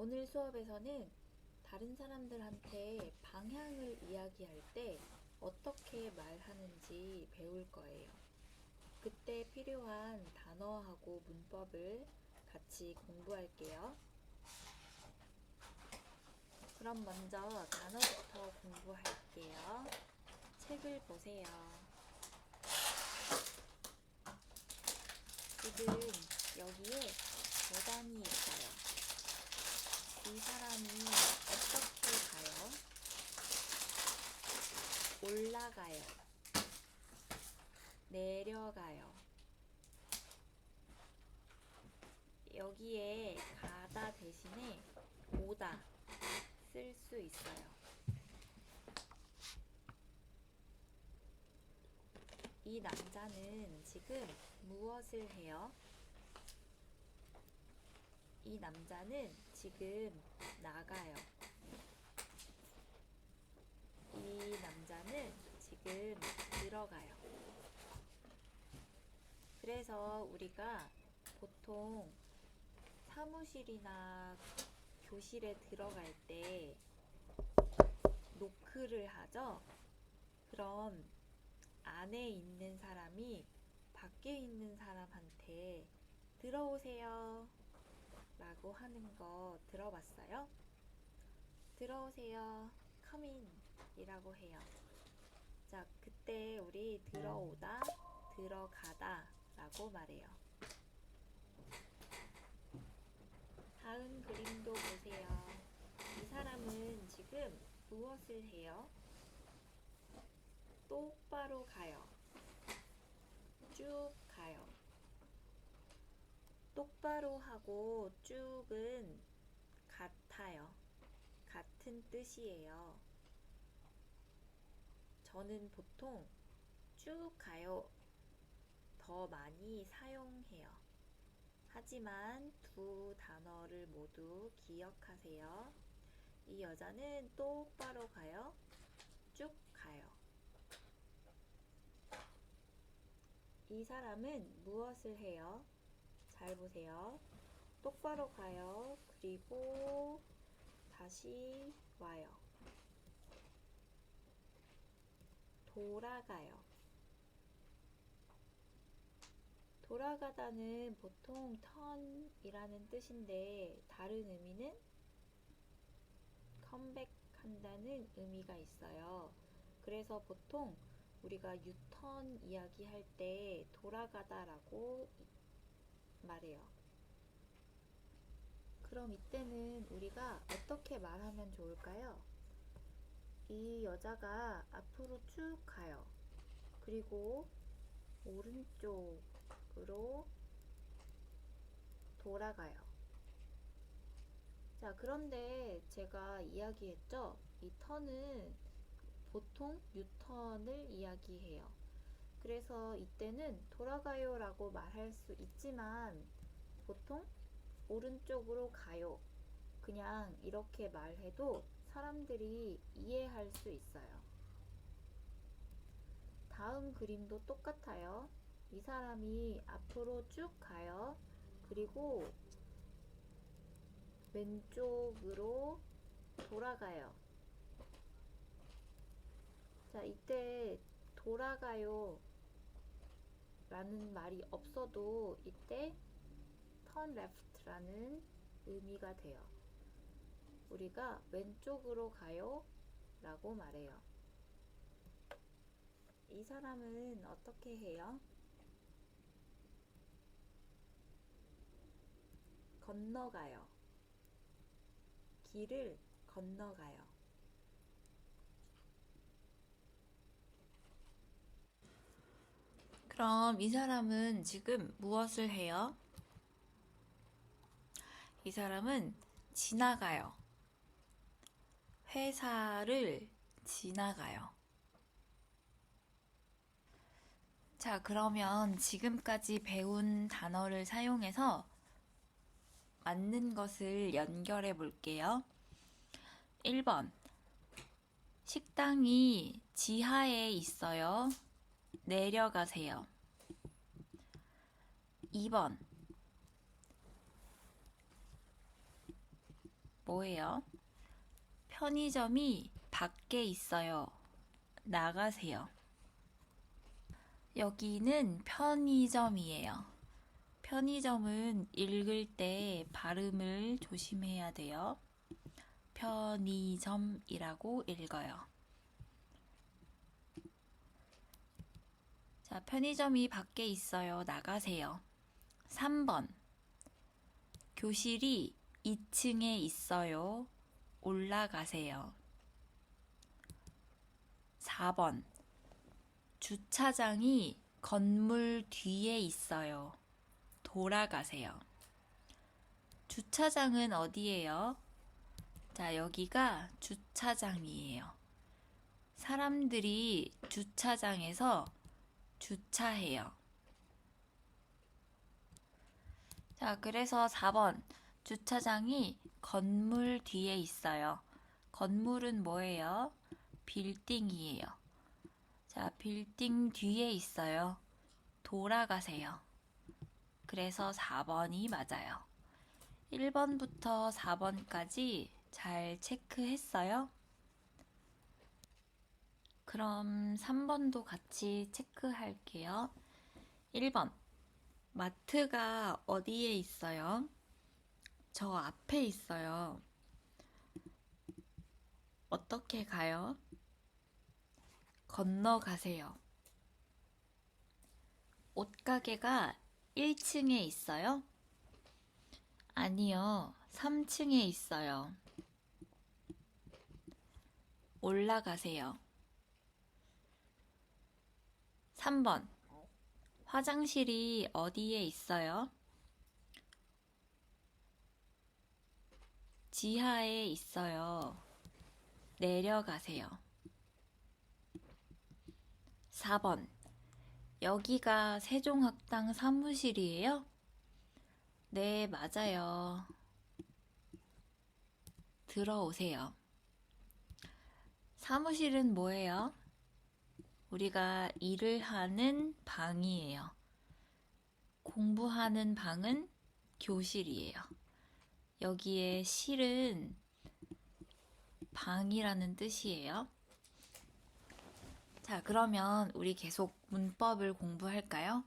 오늘 수업에서는 다른 사람들한테 방향을 이야기할 때 어떻게 말하는지 배울 거예요. 그때 필요한 단어하고 문법을 같이 공부할게요. 그럼 먼저 단어부터 공부할게요. 책을 보세요. 지금 여기에 계단이 있어요. 이 사람이 어떻게 가요? 올라가요. 내려가요. 여기에 가다 대신에 오다 쓸 수 있어요. 이 남자는 지금 무엇을 해요? 이 남자는 지금 나가요. 이 남자는 지금 들어가요. 그래서 우리가 보통 사무실이나 교실에 들어갈 때 노크를 하죠. 그럼 안에 있는 사람이 밖에 있는 사람한테 들어오세요 라고 하는 거 들어봤어요? 들어오세요, come in 이라고 해요. 자, 그때 우리 들어오다, 들어가다 라고 말해요. 다음 그림도 보세요. 이 사람은 지금 무엇을 해요? 똑바로 가요. 쭉 가요. 똑바로 하고 쭉은 같아요. 같은 뜻이에요. 저는 보통 쭉 가요 더 많이 사용해요. 하지만 두 단어를 모두 기억하세요. 이 여자는 똑바로 가요. 쭉 가요. 이 사람은 무엇을 해요? 잘 보세요. 똑바로 가요. 그리고 다시 와요. 돌아가요. 돌아가다는 보통 턴이라는 뜻인데 다른 의미는 컴백한다는 의미가 있어요. 그래서 보통 우리가 유턴 이야기할 때 돌아가다라고 말해요. 그럼 이때는 우리가 어떻게 말하면 좋을까요? 이 여자가 앞으로 쭉 가요. 그리고 오른쪽으로 돌아가요. 자, 그런데 제가 이야기했죠? 이 턴은 보통 유턴을 이야기해요. 그래서 이때는 돌아가요 라고 말할 수 있지만 보통 오른쪽으로 가요. 그냥 이렇게 말해도 사람들이 이해할 수 있어요. 다음 그림도 똑같아요. 이 사람이 앞으로 쭉 가요. 그리고 왼쪽으로 돌아가요. 자, 이때 돌아가요 라는 말이 없어도 이때 turn left라는 의미가 돼요. 우리가 왼쪽으로 가요 라고 말해요. 이 사람은 어떻게 해요? 건너가요. 길을 건너가요. 그럼 이 사람은 지금 무엇을 해요? 이 사람은 지나가요. 회사를 지나가요. 자, 그러면 지금까지 배운 단어를 사용해서 맞는 것을 연결해 볼게요. 1번. 식당이 지하에 있어요. 내려가세요. 2번. 뭐예요? 편의점이 밖에 있어요. 나가세요. 여기는 편의점이에요. 편의점은 읽을 때 발음을 조심해야 돼요. 편의점이라고 읽어요. 자, 편의점이 밖에 있어요. 나가세요. 3번. 교실이 2층에 있어요. 올라가세요. 4번. 주차장이 건물 뒤에 있어요. 돌아가세요. 주차장은 어디예요? 자, 여기가 주차장이에요. 사람들이 주차장에서 주차해요. 자, 그래서 4번. 주차장이 건물 뒤에 있어요. 건물은 뭐예요? 빌딩이에요. 자, 빌딩 뒤에 있어요. 돌아가세요. 그래서 4번이 맞아요. 1번부터 4번까지 잘 체크했어요? 그럼 3번도 같이 체크할게요. 1번. 마트가 어디에 있어요? 저 앞에 있어요. 어떻게 가요? 건너가세요. 옷가게가 1층에 있어요? 아니요, 3층에 있어요. 올라가세요. 3번. 화장실이 어디에 있어요? 지하에 있어요. 내려가세요. 4번. 여기가 세종학당 사무실이에요? 네, 맞아요. 들어오세요. 사무실은 뭐예요? 우리가 일을 하는 방이에요. 공부하는 방은 교실이에요. 여기에 실은 방이라는 뜻이에요. 자, 그러면 우리 계속 문법을 공부할까요?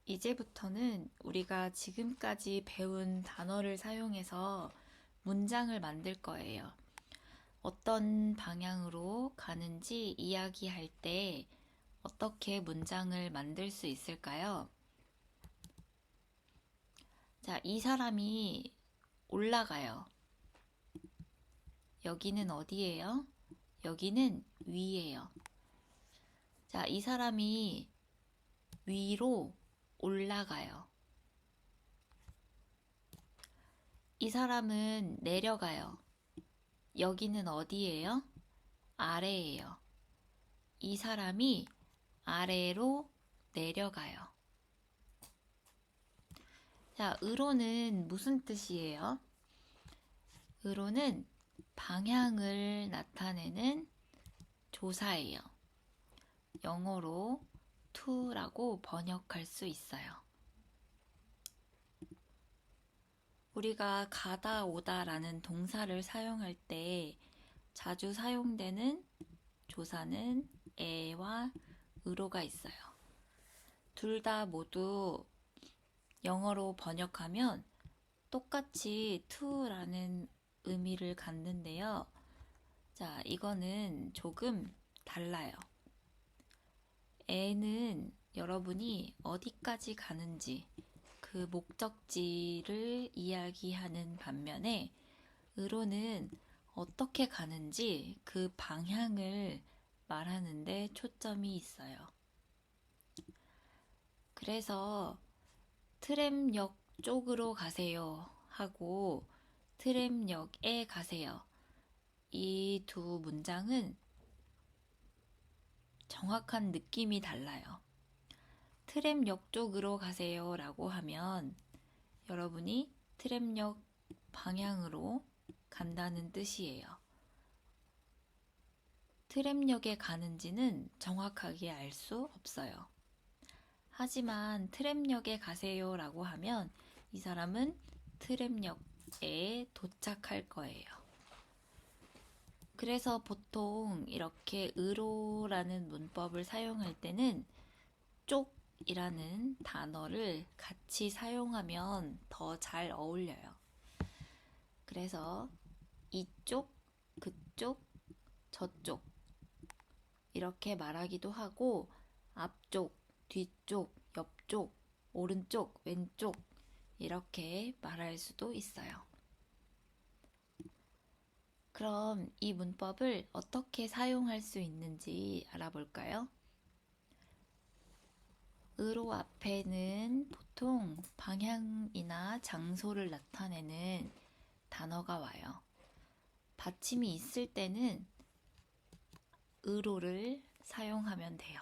이제부터는 우리가 지금까지 배운 단어를 사용해서 문장을 만들 거예요. 어떤 방향으로 가는지 이야기할 때 어떻게 문장을 만들 수 있을까요? 자, 이 사람이 올라가요. 여기는 어디예요? 여기는 위예요. 자, 이 사람이 위로 올라가요. 이 사람은 내려가요. 여기는 어디예요? 아래예요. 이 사람이 아래로 내려가요. 자, 으로는 무슨 뜻이에요? 으로는 방향을 나타내는 조사예요. 영어로 to라고 번역할 수 있어요. 우리가 가다 오다 라는 동사를 사용할 때 자주 사용되는 조사는 에와 으로가 있어요. 둘 다 모두 영어로 번역하면 똑같이 to라는 의미를 갖는데요. 자, 이거는 조금 달라요. 에는 여러분이 어디까지 가는지 그 목적지를 이야기하는 반면에 으로는 어떻게 가는지 그 방향을 말하는데 초점이 있어요. 그래서 트램역 쪽으로 가세요 하고 트램역에 가세요. 이 두 문장은 정확한 느낌이 달라요. 트램역 쪽으로 가세요 라고 하면 여러분이 트램역 방향으로 간다는 뜻이에요. 트램역에 가는지는 정확하게 알 수 없어요. 하지만 트램역에 가세요 라고 하면 이 사람은 트램역에 도착할 거예요. 그래서 보통 이렇게 으로라는 문법을 사용할 때는 쪽이라는 단어를 같이 사용하면 더 잘 어울려요. 그래서 이쪽, 그쪽, 저쪽 이렇게 말하기도 하고 앞쪽, 뒤쪽, 옆쪽, 오른쪽, 왼쪽 이렇게 말할 수도 있어요. 그럼 이 문법을 어떻게 사용할 수 있는지 알아볼까요? 으로 앞에는 보통 방향이나 장소를 나타내는 단어가 와요. 받침이 있을 때는 으로를 사용하면 돼요.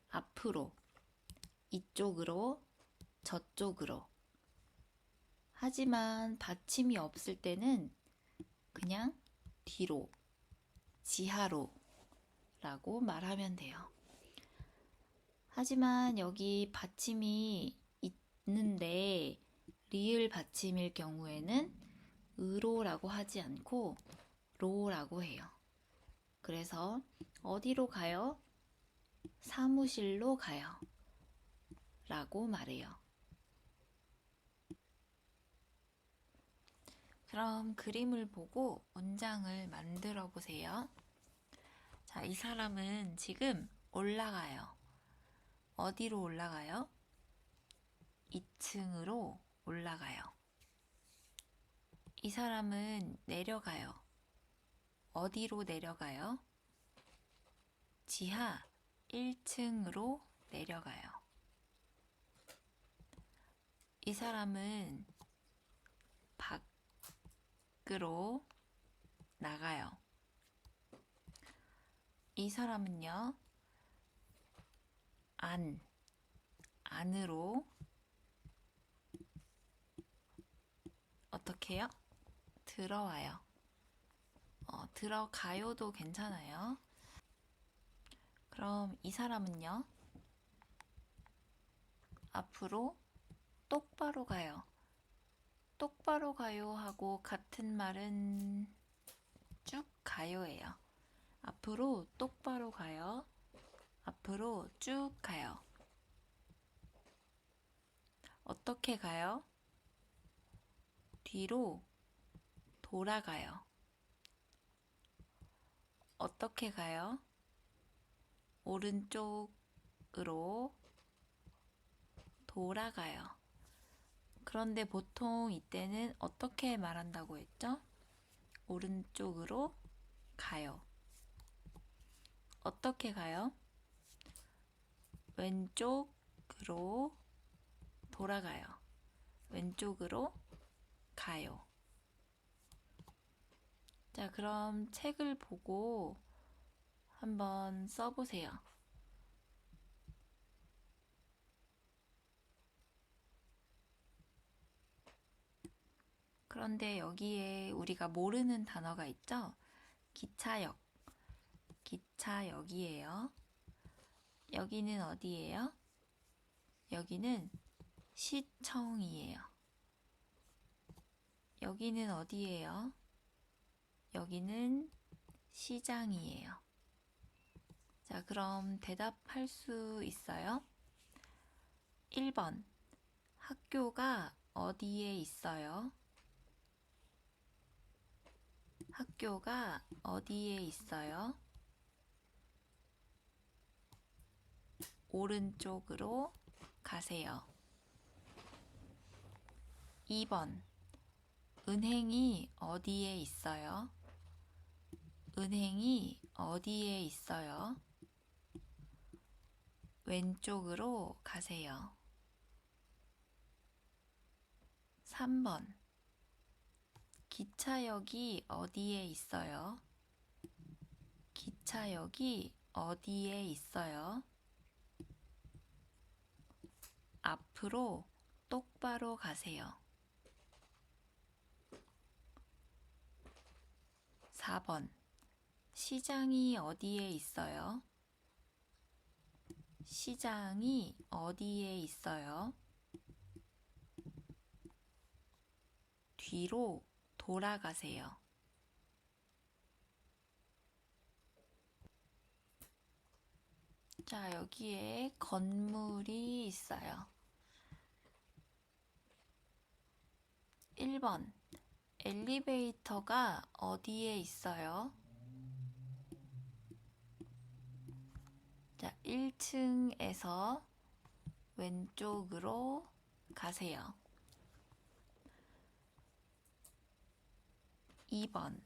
앞으로, 이쪽으로, 저쪽으로. 하지만 받침이 없을 때는 그냥 뒤로, 지하로 라고 말하면 돼요. 하지만 여기 받침이 있는데 리을 받침일 경우에는 으로라고 하지 않고 로라고 해요. 그래서 어디로 가요? 사무실로 가요. 라고 말해요. 그럼 그림을 보고 문장을 만들어 보세요. 자, 이 사람은 지금 올라가요. 어디로 올라가요? 2층으로 올라가요. 이 사람은 내려가요. 어디로 내려가요? 지하 1층으로 내려가요. 이 사람은 밖으로 나가요. 이 사람은요, 안으로 어떻게 해요? 들어와요. 들어가요도 괜찮아요. 그럼 이 사람은요, 앞으로 똑바로 가요. 똑바로 가요 하고 같은 말은 쭉 가요예요. 앞으로 똑바로 가요. 앞으로 쭉 가요. 어떻게 가요? 뒤로 돌아가요. 어떻게 가요? 오른쪽으로 돌아가요. 그런데 보통 이때는 어떻게 말한다고 했죠? 오른쪽으로 가요. 어떻게 가요? 왼쪽으로 돌아가요. 왼쪽으로 가요. 자, 그럼 책을 보고 한번 써보세요. 그런데 여기에 우리가 모르는 단어가 있죠? 기차역. 기차역이에요. 여기는 어디예요? 여기는 시청이에요. 여기는 어디예요? 여기는 시장이에요. 자, 그럼 대답할 수 있어요? 1번. 학교가 어디에 있어요? 학교가 어디에 있어요? 오른쪽으로 가세요. 2번. 은행이 어디에 있어요? 은행이 어디에 있어요? 왼쪽으로 가세요. 3번. 기차역이 어디에 있어요? 기차역이 어디에 있어요? 앞으로 똑바로 가세요. 4번. 시장이 어디에 있어요? 시장이 어디에 있어요? 뒤로 돌아가세요. 자, 여기에 건물이 있어요. 1번, 엘리베이터가 어디에 있어요? 자, 1층에서 왼쪽으로 가세요. 2번,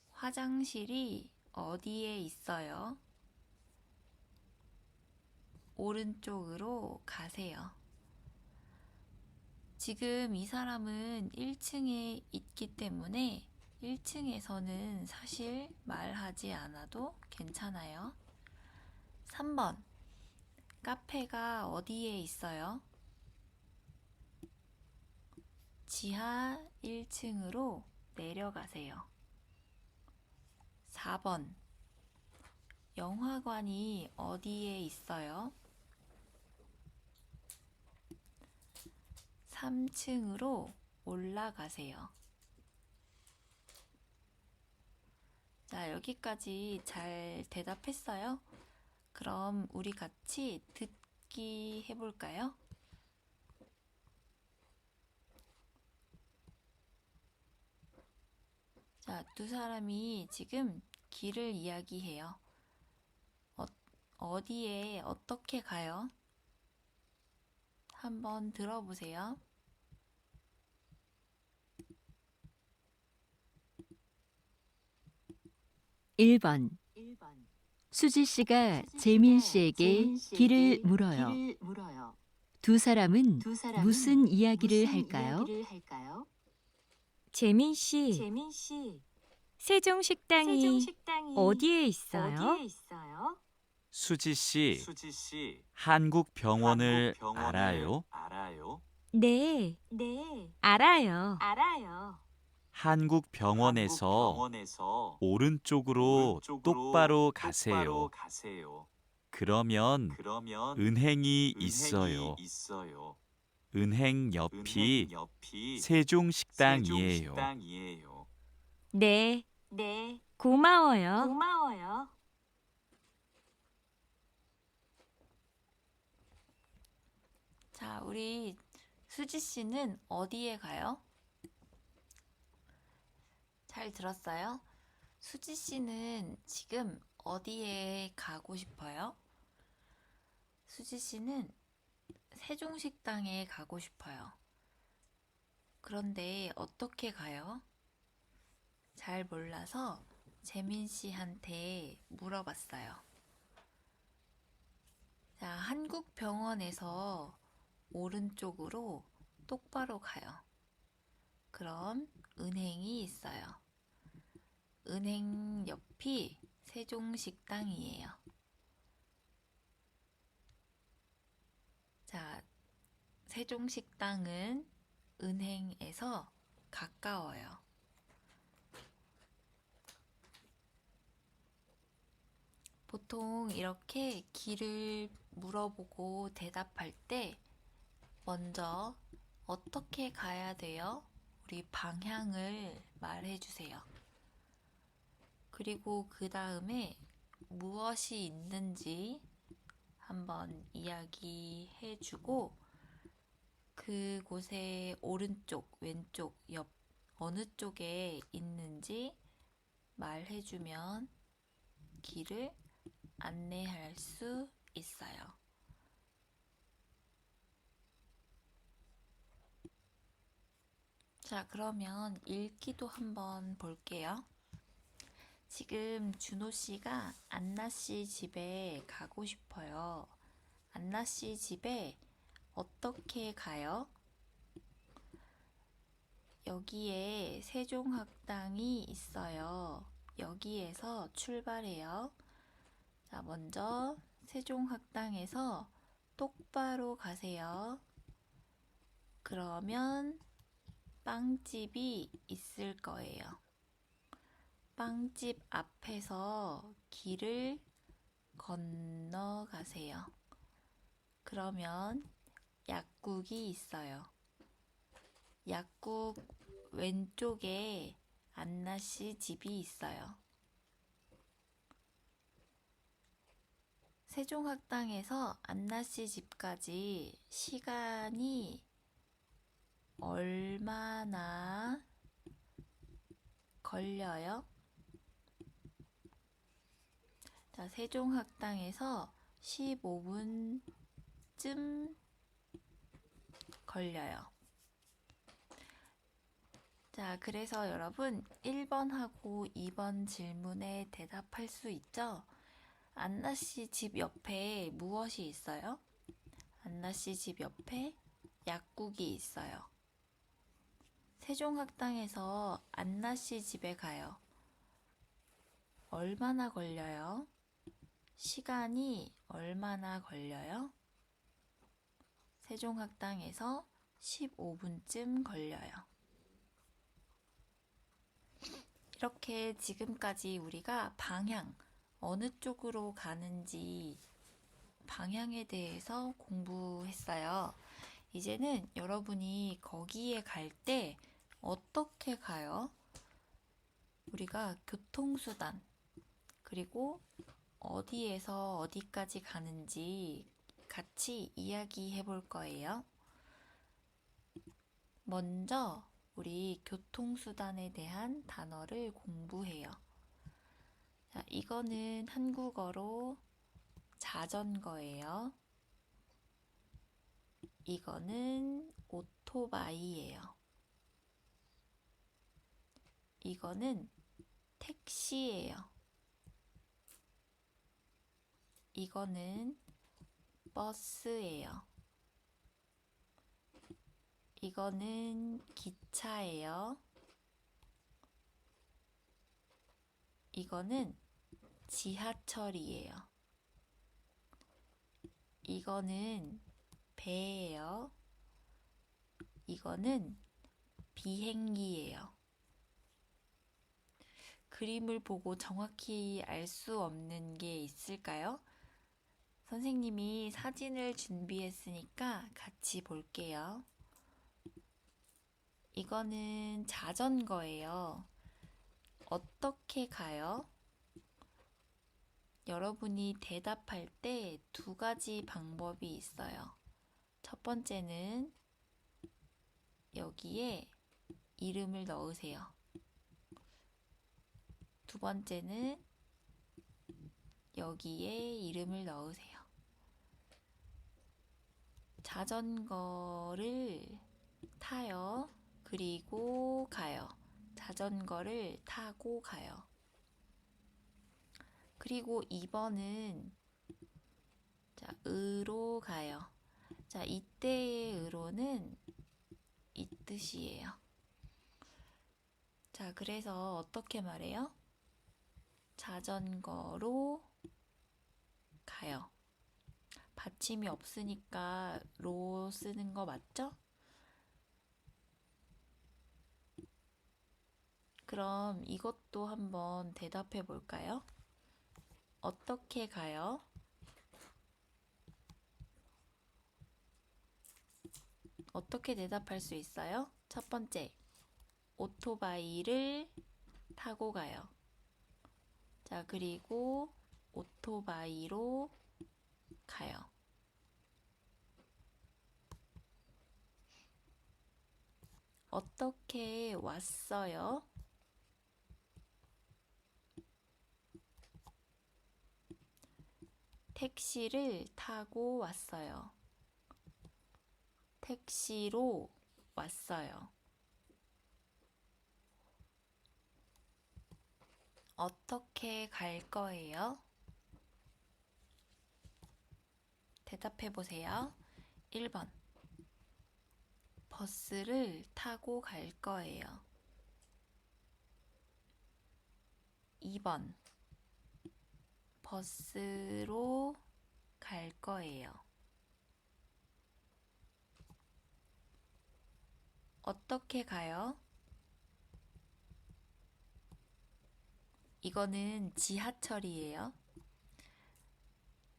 화장실이 어디에 있어요? 오른쪽으로 가세요. 지금 이 사람은 1층에 있기 때문에 1층에서는 사실 말하지 않아도 괜찮아요. 3번, 카페가 어디에 있어요? 지하 1층으로 내려가세요. 4번, 영화관이 어디에 있어요? 3층으로 올라가세요. 자, 여기까지 잘 대답했어요? 그럼 우리 같이 듣기 해볼까요? 자, 두 사람이 지금 길을 이야기해요. 어디에 어떻게 가요? 한번 들어보세요. 1번. 수지 씨가 재민 씨에게 길을 물어요. 두 사람은 무슨 이야기를 할까요? 재민 씨, 세종식당이 어디에 있어요? 수지 씨, 한국 병원을 알아요? 네, 알아요. 한국 병원에서 오른쪽으로 똑바로 가세요. 그러면 은행이 있어요. 은행 옆이 세종식당이에요. 네, 고마워요. 자, 우리 수지 씨는 어디에 가요? 잘 들었어요? 수지 씨는 지금 어디에 가고 싶어요? 수지 씨는 세종식당에 가고 싶어요. 그런데 어떻게 가요? 잘 몰라서 재민 씨한테 물어봤어요. 자, 한국병원에서 오른쪽으로 똑바로 가요. 그럼 은행이 있어요. 은행 옆이 세종식당이에요. 자, 세종식당은 은행에서 가까워요. 보통 이렇게 길을 물어보고 대답할 때 먼저 어떻게 가야 돼요? 우리 방향을 말해주세요. 그리고 그 다음에 무엇이 있는지 한번 이야기해주고 그곳에 오른쪽, 왼쪽, 옆 어느 쪽에 있는지 말해주면 길을 안내할 수 있어요. 자, 그러면 읽기도 한번 볼게요. 지금 준호 씨가 안나 씨 집에 가고 싶어요. 안나 씨 집에 어떻게 가요? 여기에 세종학당이 있어요. 여기에서 출발해요. 자, 먼저 세종학당에서 똑바로 가세요. 그러면 빵집이 있을 거예요. 빵집 앞에서 길을 건너가세요. 그러면 약국이 있어요. 약국 왼쪽에 안나 씨 집이 있어요. 세종학당에서 안나 씨 집까지 시간이 얼마나 걸려요? 자, 세종학당에서 15분쯤 걸려요. 자, 그래서 여러분 1번하고 2번 질문에 대답할 수 있죠? 안나 씨 집 옆에 무엇이 있어요? 안나 씨 집 옆에 약국이 있어요. 세종학당에서 안나 씨 집에 가요. 얼마나 걸려요? 시간이 얼마나 걸려요? 세종학당에서 15분쯤 걸려요. 이렇게 지금까지 우리가 방향, 어느 쪽으로 가는지 방향에 대해서 공부했어요. 이제는 여러분이 거기에 갈 때 어떻게 가요? 우리가 교통수단, 그리고 어디에서 어디까지 가는지 같이 이야기해 볼 거예요. 먼저 우리 교통수단에 대한 단어를 공부해요. 자, 이거는 한국어로 자전거예요. 이거는 오토바이예요. 이거는 택시예요. 이거는 버스예요. 이거는 기차예요. 이거는 지하철이에요. 이거는 배예요. 이거는 비행기예요. 그림을 보고 정확히 알 수 없는 게 있을까요? 선생님이 사진을 준비했으니까 같이 볼게요. 이거는 자전거예요. 어떻게 가요? 여러분이 대답할 때 두 가지 방법이 있어요. 첫 번째는 여기에 이름을 넣으세요. 두 번째는 여기에 이름을 넣으세요. 자전거를 타요. 그리고 가요. 자전거를 타고 가요. 그리고 2번은 자, 으로 가요. 자, 이때의 으로는 이 뜻이에요. 자, 그래서 어떻게 말해요? 자전거로 가요. 받침이 없으니까 로 쓰는 거 맞죠? 그럼 이것도 한번 대답해 볼까요? 어떻게 가요? 어떻게 대답할 수 있어요? 첫 번째, 오토바이를 타고 가요. 자, 그리고 오토바이로 가요. 어떻게 왔어요? 택시를 타고 왔어요. 택시로 왔어요. 어떻게 갈 거예요? 대답해 보세요. 1번. 버스를 타고 갈 거예요. 2번. 버스로 갈 거예요. 어떻게 가요? 이거는 지하철이에요.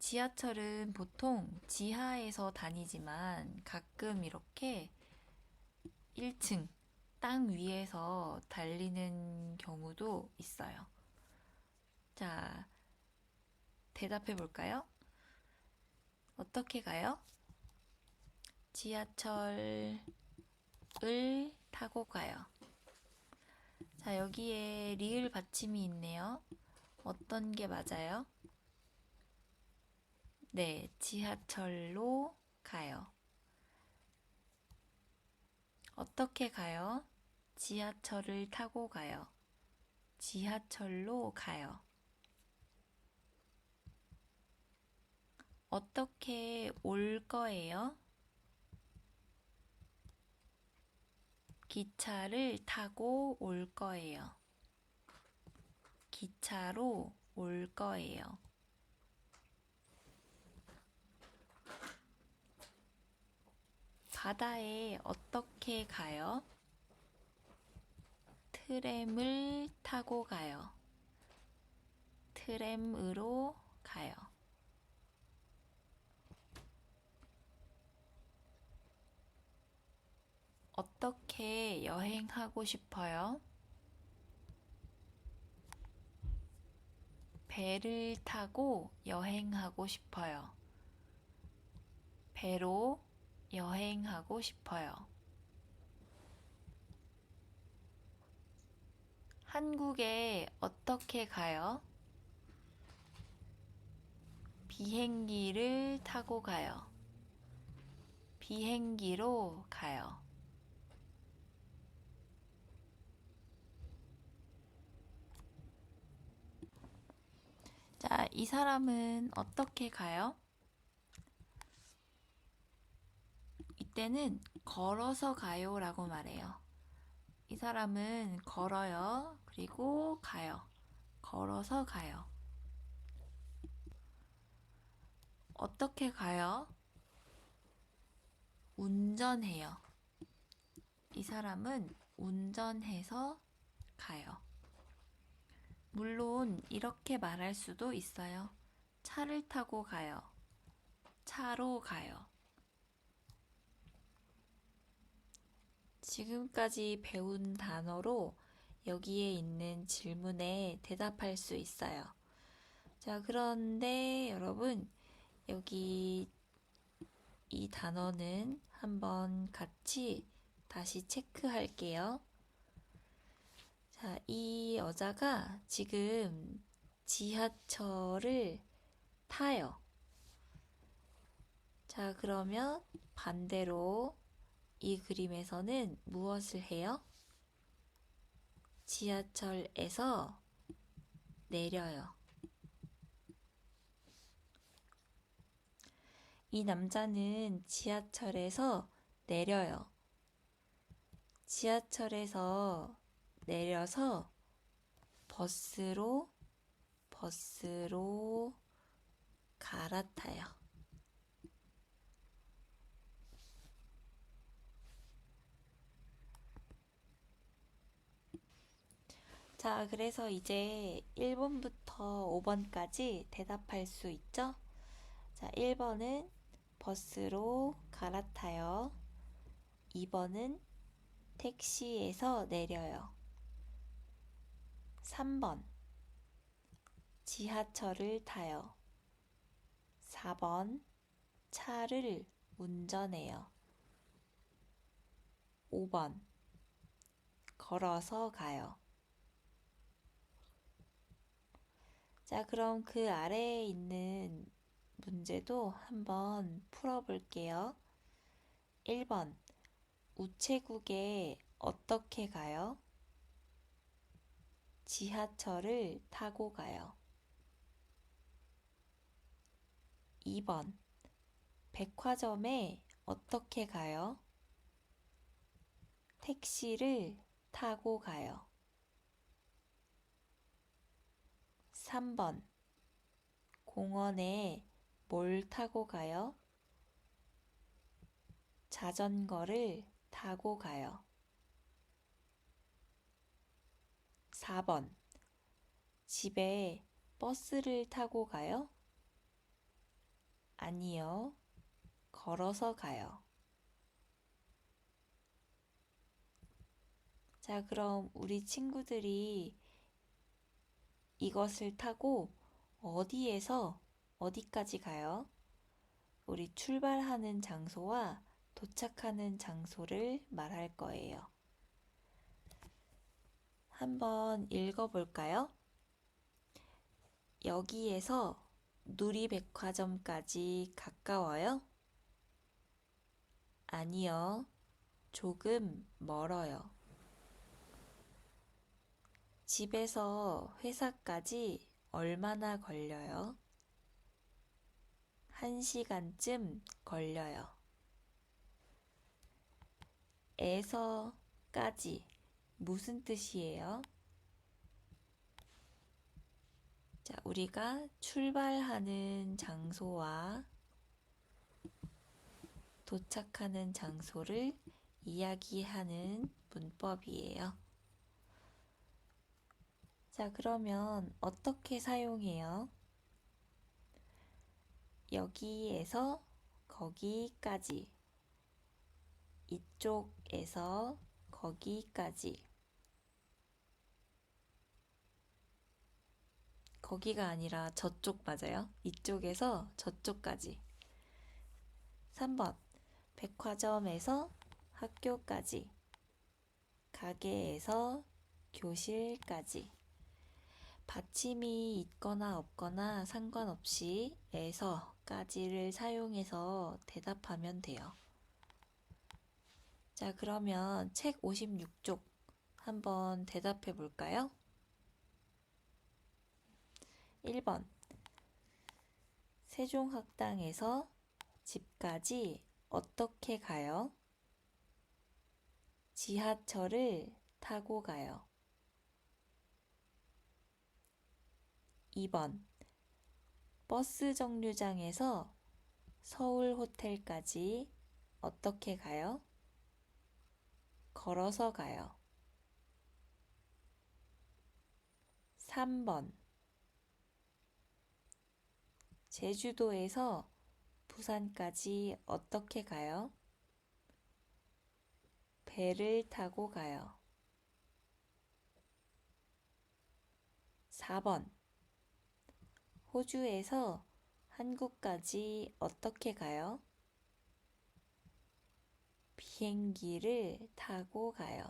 지하철은 보통 지하에서 다니지만 가끔 이렇게 1층, 땅 위에서 달리는 경우도 있어요. 자, 대답해 볼까요? 어떻게 가요? 지하철을 타고 가요. 자, 여기에 리을 받침이 있네요. 어떤 게 맞아요? 네, 지하철로 가요. 어떻게 가요? 지하철을 타고 가요. 지하철로 가요. 어떻게 올 거예요? 기차를 타고 올 거예요. 기차로 올 거예요. 바다에 어떻게 가요? 트램을 타고 가요. 트램으로 가요. 어떻게 여행하고 싶어요? 배를 타고 여행하고 싶어요. 배로 여행하고 싶어요. 한국에 어떻게 가요? 비행기를 타고 가요. 비행기로 가요. 자, 이 사람은 어떻게 가요? 이때는 걸어서 가요 라고 말해요. 이 사람은 걸어요. 그리고 가요. 걸어서 가요. 어떻게 가요? 운전해요. 이 사람은 운전해서 가요. 물론 이렇게 말할 수도 있어요. 차를 타고 가요. 차로 가요. 지금까지 배운 단어로 여기에 있는 질문에 대답할 수 있어요. 자, 그런데 여러분, 여기 이 단어는 한번 같이 다시 체크할게요. 자, 이 여자가 지금 지하철을 타요. 자, 그러면 반대로 이 그림에서는 무엇을 해요? 지하철에서 내려요. 이 남자는 지하철에서 내려요. 지하철에서 내려서 버스로 갈아타요. 자, 그래서 이제 1번부터 5번까지 대답할 수 있죠? 자, 1번은 버스로 갈아타요. 2번은 택시에서 내려요. 3번 지하철을 타요. 4번 차를 운전해요. 5번 걸어서 가요. 자, 그럼 그 아래에 있는 문제도 한번 풀어볼게요. 1번 우체국에 어떻게 가요? 지하철을 타고 가요. 2번 백화점에 어떻게 가요? 택시를 타고 가요. 3번 공원에 뭘 타고 가요? 자전거를 타고 가요. 4번 집에 버스를 타고 가요? 아니요. 걸어서 가요. 자, 그럼 우리 친구들이 이것을 타고 어디에서 어디까지 가요? 우리 출발하는 장소와 도착하는 장소를 말할 거예요. 한번 읽어볼까요? 여기에서 누리백화점까지 가까워요? 아니요, 조금 멀어요. 집에서 회사까지 얼마나 걸려요? 1시간쯤 걸려요. 에서까지 무슨 뜻이에요? 자, 우리가 출발하는 장소와 도착하는 장소를 이야기하는 문법이에요. 자, 그러면 어떻게 사용해요? 여기에서 거기까지, 이쪽에서 거기까지. 거기가 아니라 저쪽 맞아요? 이쪽에서 저쪽까지. 3번, 백화점에서 학교까지, 가게에서 교실까지. 받침이 있거나 없거나 상관없이 에서까지를 사용해서 대답하면 돼요. 자, 그러면 책 56쪽 한번 대답해 볼까요? 1번, 세종학당에서 집까지 어떻게 가요? 지하철을 타고 가요. 2번, 버스 정류장에서 서울 호텔까지 어떻게 가요? 걸어서 가요. 3번, 제주도에서 부산까지 어떻게 가요? 배를 타고 가요. 4번, 호주에서 한국까지 어떻게 가요? 비행기를 타고 가요.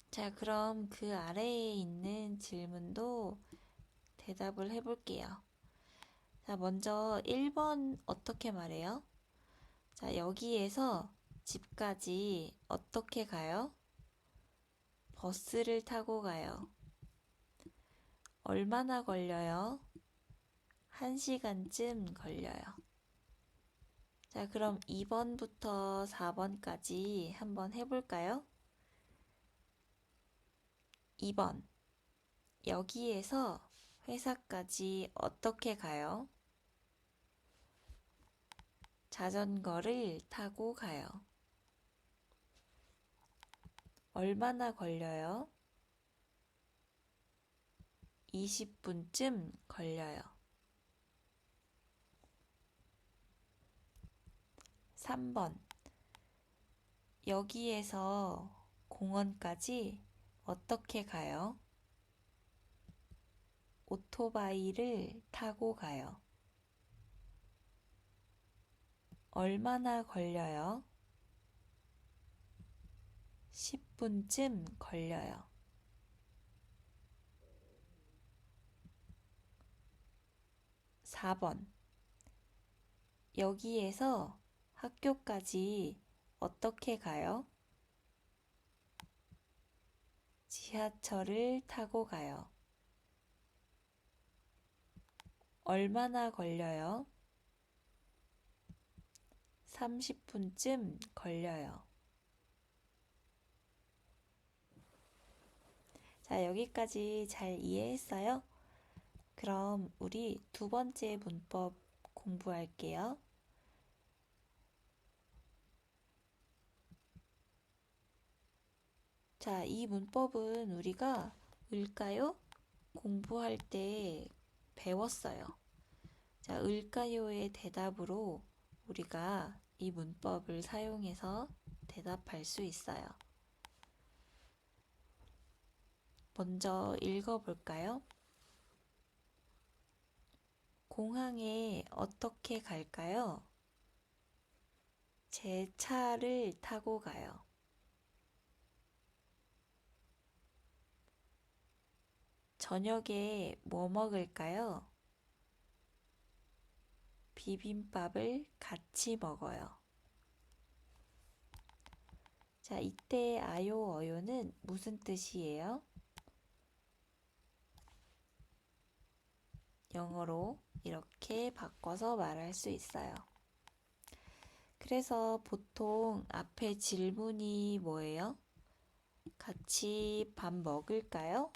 자, 그럼 그 아래에 있는 질문도 대답을 해볼게요. 자, 먼저 1번 어떻게 말해요? 자, 여기에서 집까지 어떻게 가요? 버스를 타고 가요. 얼마나 걸려요? 1시간쯤 걸려요. 자, 그럼 2번부터 4번까지 한번 해볼까요? 2번, 여기에서 회사까지 어떻게 가요? 자전거를 타고 가요. 얼마나 걸려요? 20분쯤 걸려요. 3번, 여기에서 공원까지 어떻게 가요? 오토바이를 타고 가요. 얼마나 걸려요? 10분쯤 걸려요. 4번, 여기에서 학교까지 어떻게 가요? 지하철을 타고 가요. 얼마나 걸려요? 30분쯤 걸려요. 자, 여기까지 잘 이해했어요? 그럼 우리 두 번째 문법 공부할게요. 자, 이 문법은 우리가 을까요? 공부할 때 배웠어요. 자, 을까요의 대답으로 우리가 이 문법을 사용해서 대답할 수 있어요. 먼저 읽어볼까요? 공항에 어떻게 갈까요? 제 차를 타고 가요. 저녁에 뭐 먹을까요? 비빔밥을 같이 먹어요. 자, 이때 아요, 어요는 무슨 뜻이에요? 영어로 이렇게 바꿔서 말할 수 있어요. 그래서 보통 앞에 질문이 뭐예요? 같이 밥 먹을까요?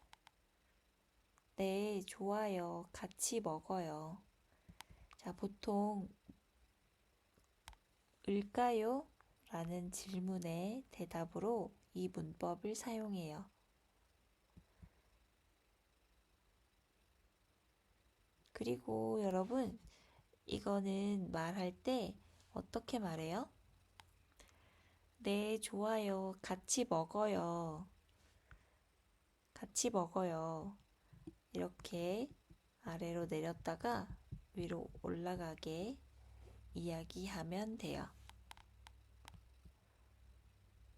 네, 좋아요. 같이 먹어요. 자, 보통 을까요? 라는 질문의 대답으로 이 문법을 사용해요. 그리고 여러분, 이거는 말할 때 어떻게 말해요? 네, 좋아요. 같이 먹어요. 같이 먹어요. 이렇게 아래로 내렸다가 위로 올라가게 이야기하면 돼요.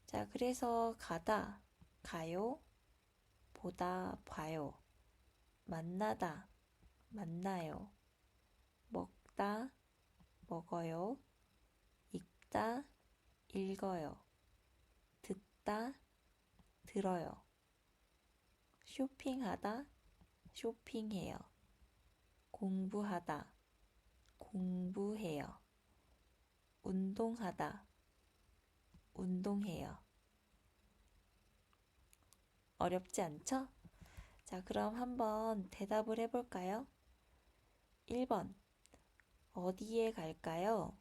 자, 그래서 가다, 가요, 보다, 봐요, 만나다, 만나요, 먹다, 먹어요, 읽다, 읽어요, 듣다, 들어요, 쇼핑하다, 쇼핑해요, 공부하다, 공부해요, 운동하다, 운동해요. 어렵지 않죠? 자, 그럼 한번 대답을 해볼까요? 1번, 어디에 갈까요?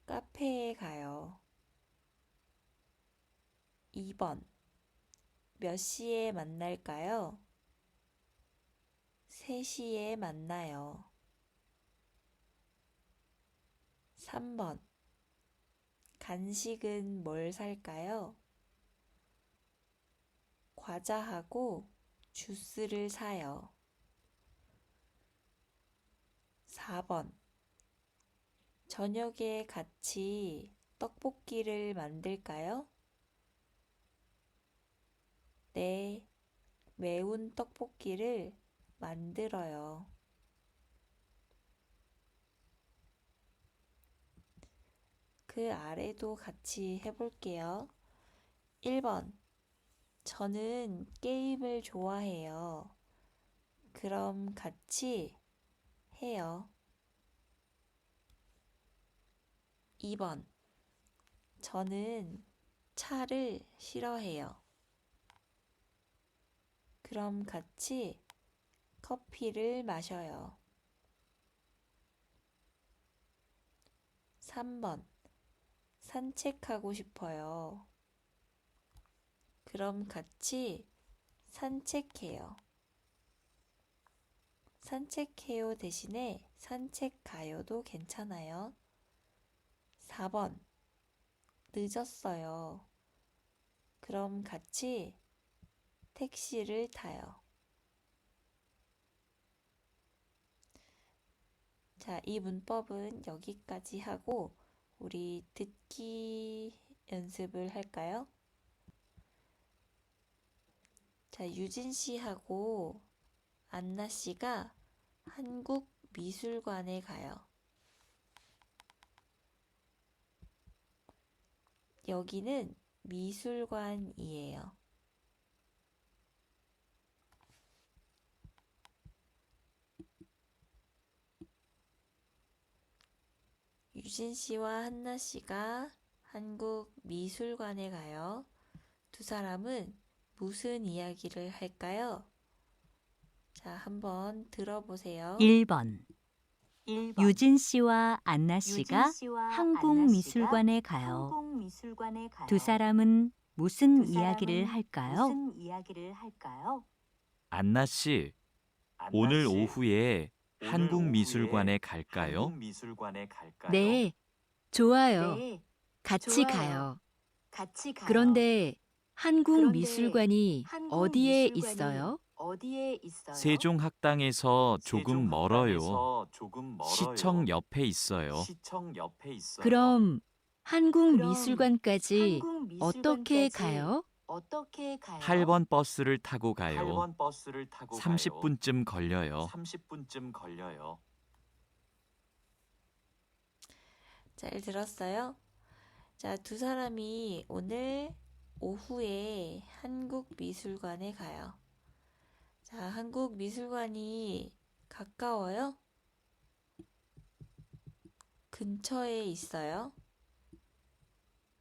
카페에 가요. 2번, 몇 시에 만날까요? 3시에 만나요. 3번, 간식은 뭘 살까요? 과자하고 주스를 사요. 4번, 저녁에 같이 떡볶이를 만들까요? 네, 매운 떡볶이를 만들어요. 그 아래도 같이 해볼게요. 1번, 저는 게임을 좋아해요. 그럼 같이 해요. 2번, 저는 차를 싫어해요. 그럼 같이 커피를 마셔요. 3번, 산책하고 싶어요. 그럼 같이 산책해요. 산책해요 대신에 산책가요도 괜찮아요. 4번, 늦었어요. 그럼 같이 택시를 타요. 자, 이 문법은 여기까지 하고 우리 듣기 연습을 할까요? 자, 유진 씨하고 안나 씨가 한국 미술관에 가요. 여기는 미술관이에요. 유진 씨와 한나 씨가 한국 미술관에 가요. 두 사람은 무슨 이야기를 할까요? 자, 한번 들어보세요. 1번. 유진 씨와 안나 씨가 한국 미술관에 가요. 두 사람은 무슨 이야기를 할까요? 안나 씨, 오늘 오후에 한국미술관에 갈까요? 네, 좋아요. 같이 가요. 그런데 한국 미술관이 어디에 있어요? 세종학당에서 조금 멀어요. 시청 옆에 있어요. 그럼 한국 미술관까지 어떻게 가요? 8번 버스를 타고 가요. 30분쯤 걸려요. 잘 들었어요? 자, 두 사람이 오늘 오후에 한국미술관에 가요. 자, 한국미술관이 가까워요? 근처에 있어요?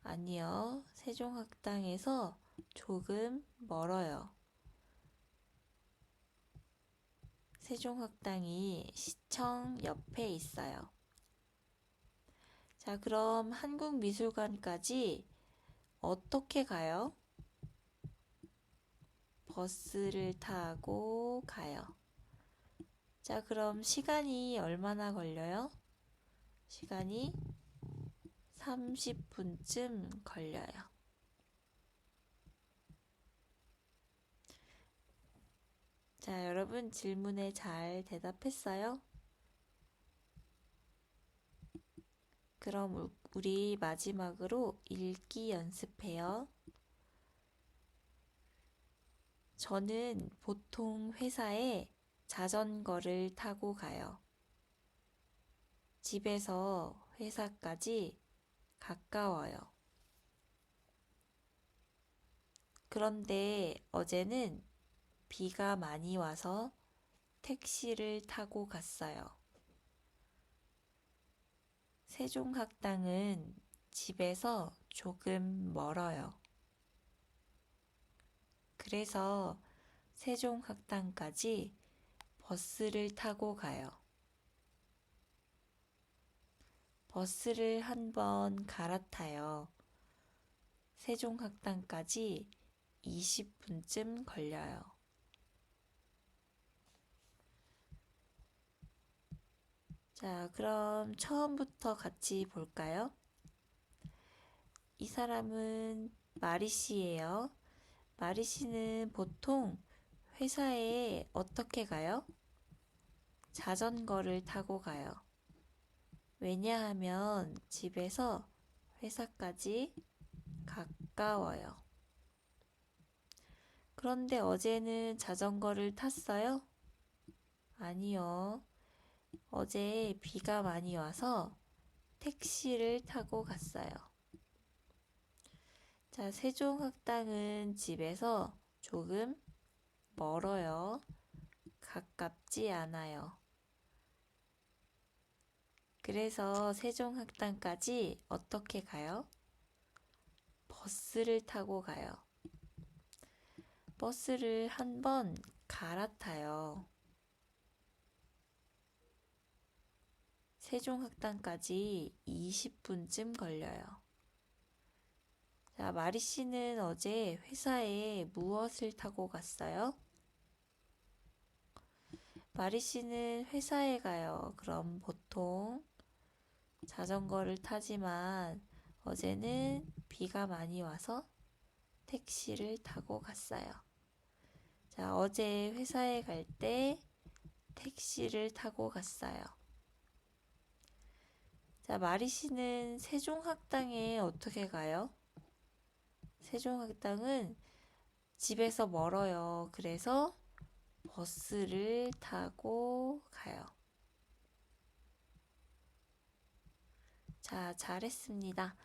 아니요. 세종학당에서 조금 멀어요. 세종학당이 시청 옆에 있어요. 자, 그럼 한국미술관까지 어떻게 가요? 버스를 타고 가요. 자, 그럼 시간이 얼마나 걸려요? 시간이 30분쯤 걸려요. 자, 여러분 질문에 잘 대답했어요? 그럼 우리 마지막으로 읽기 연습해요. 저는 보통 회사에 자전거를 타고 가요. 집에서 회사까지 가까워요. 그런데 어제는 비가 많이 와서 택시를 타고 갔어요. 세종학당은 집에서 조금 멀어요. 그래서 세종학당까지 버스를 타고 가요. 버스를 한 번 갈아타요. 세종학당까지 20분쯤 걸려요. 자, 그럼 처음부터 같이 볼까요? 이 사람은 마리 씨예요. 마리 씨는 보통 회사에 어떻게 가요? 자전거를 타고 가요. 왜냐하면 집에서 회사까지 가까워요. 그런데 어제는 자전거를 탔어요? 아니요. 어제 비가 많이 와서 택시를 타고 갔어요. 자, 세종학당은 집에서 조금 멀어요. 가깝지 않아요. 그래서 세종학당까지 어떻게 가요? 버스를 타고 가요. 버스를 한 번 갈아타요. 세종학당까지 20분쯤 걸려요. 자, 마리 씨는 어제 회사에 무엇을 타고 갔어요? 마리 씨는 회사에 가요. 그럼 보통 자전거를 타지만 어제는 비가 많이 와서 택시를 타고 갔어요. 자, 어제 회사에 갈 때 택시를 타고 갔어요. 자, 마리 씨는 세종학당에 어떻게 가요? 세종학당은 집에서 멀어요. 그래서 버스를 타고 가요. 자, 잘했습니다.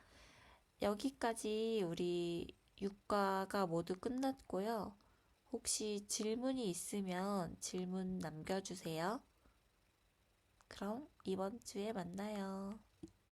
여기까지 우리 6과가 모두 끝났고요. 혹시 질문이 있으면 질문 남겨주세요. 그럼 이번 주에 만나요.